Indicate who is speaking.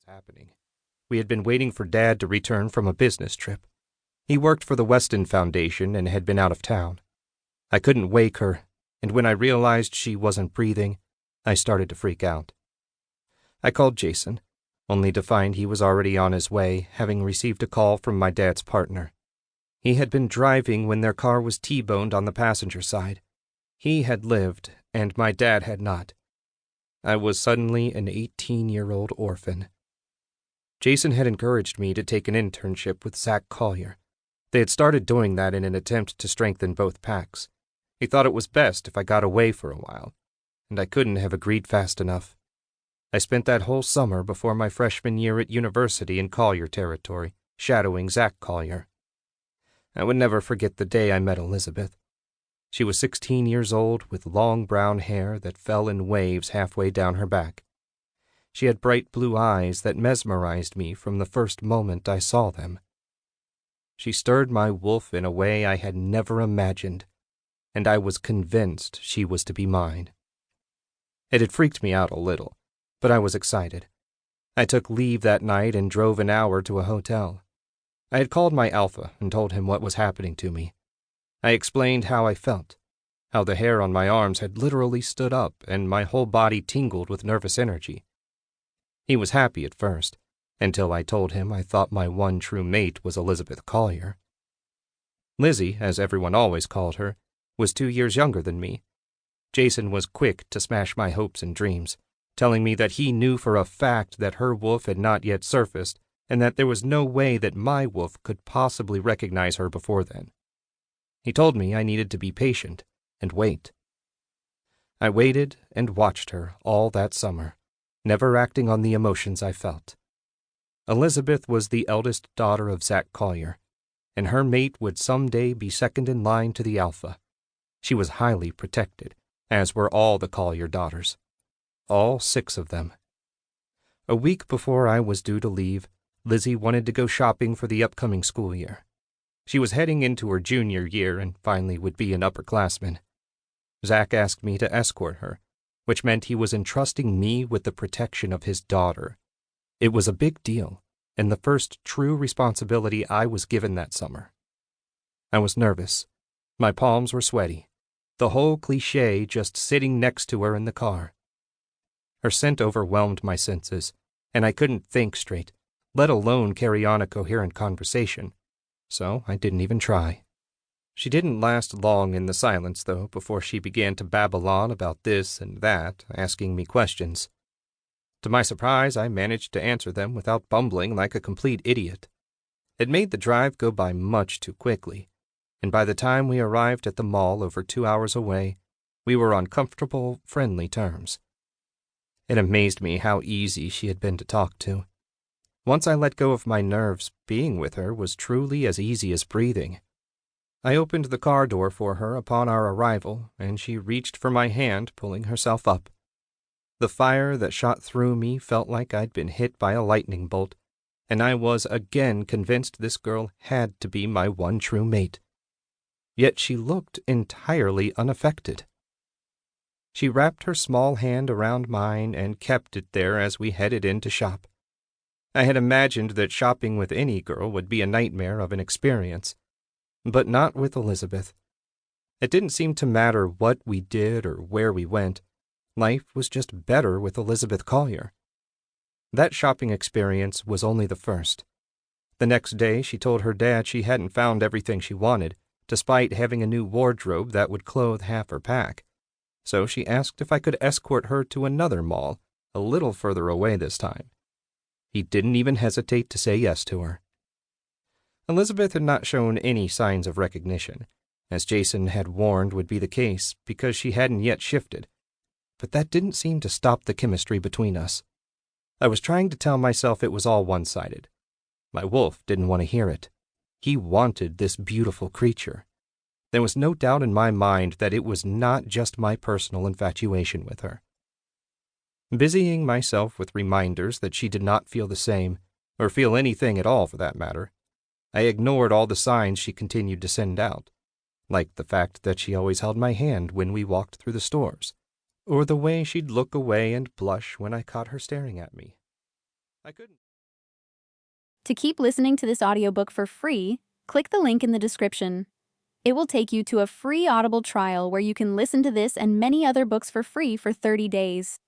Speaker 1: happening. We had been waiting for Dad to return from a business trip. He worked for the Weston Foundation and had been out of town. I couldn't wake her, and when I realized she wasn't breathing, I started to freak out. I called Jason, only to find he was already on his way, having received a call from my dad's partner. He had been driving when their car was T-boned on the passenger side. He had lived, and my dad had not. I was suddenly an 18-year-old orphan. Jason had encouraged me to take an internship with Zach Collier. They had started doing that in an attempt to strengthen both packs. He thought it was best if I got away for a while, and I couldn't have agreed fast enough. I spent that whole summer before my freshman year at university in Collier territory, shadowing Zach Collier. I would never forget the day I met Elizabeth. She was 16 years old with long brown hair that fell in waves halfway down her back. She had bright blue eyes that mesmerized me from the first moment I saw them. She stirred my wolf in a way I had never imagined, and I was convinced she was to be mine. It had freaked me out a little, but I was excited. I took leave that night and drove an hour to a hotel. I had called my alpha and told him what was happening to me. I explained how I felt, how the hair on my arms had literally stood up and my whole body tingled with nervous energy. He was happy at first, until I told him I thought my one true mate was Elizabeth Collier. Lizzie, as everyone always called her, was 2 years younger than me. Jason was quick to smash my hopes and dreams, telling me that he knew for a fact that her wolf had not yet surfaced and that there was no way that my wolf could possibly recognize her before then. He told me I needed to be patient and wait. I waited and watched her all that summer, never acting on the emotions I felt. Elizabeth was the eldest daughter of Zach Collier, and her mate would someday be second in line to the alpha. She was highly protected, as were all the Collier daughters. All 6 of them. A week before I was due to leave, Lizzie wanted to go shopping for the upcoming school year. She was heading into her junior year and finally would be an upperclassman. Zach asked me to escort her, which meant he was entrusting me with the protection of his daughter. It was a big deal, and the first true responsibility I was given that summer. I was nervous. My palms were sweaty. The whole cliché just sitting next to her in the car. Her scent overwhelmed my senses, and I couldn't think straight, let alone carry on a coherent conversation. So I didn't even try. She didn't last long in the silence, though, before she began to babble on about this and that, asking me questions. To my surprise, I managed to answer them without bumbling like a complete idiot. It made the drive go by much too quickly, and by the time we arrived at the mall over 2 hours away, we were on comfortable, friendly terms. It amazed me how easy she had been to talk to. Once I let go of my nerves, being with her was truly as easy as breathing. I opened the car door for her upon our arrival, and she reached for my hand, pulling herself up. The fire that shot through me felt like I'd been hit by a lightning bolt, and I was again convinced this girl had to be my one true mate. Yet she looked entirely unaffected. She wrapped her small hand around mine and kept it there as we headed in to shop. I had imagined that shopping with any girl would be a nightmare of an experience, but not with Elizabeth. It didn't seem to matter what we did or where we went. Life was just better with Elizabeth Collier. That shopping experience was only the first. The next day, she told her dad she hadn't found everything she wanted, despite having a new wardrobe that would clothe half her pack. So she asked if I could escort her to another mall, a little further away this time. He didn't even hesitate to say yes to her. Elizabeth had not shown any signs of recognition, as Jason had warned would be the case because she hadn't yet shifted. But that didn't seem to stop the chemistry between us. I was trying to tell myself it was all one-sided. My wolf didn't want to hear it. He wanted this beautiful creature. There was no doubt in my mind that it was not just my personal infatuation with her. Busying myself with reminders that she did not feel the same, or feel anything at all for that matter, I ignored all the signs she continued to send out, like the fact that she always held my hand when we walked through the stores, or the way she'd look away and blush when I caught her staring at me. I couldn't.
Speaker 2: To keep listening to this audiobook for free, click the link in the description. It will take you to a free Audible trial where you can listen to this and many other books for free for 30 days.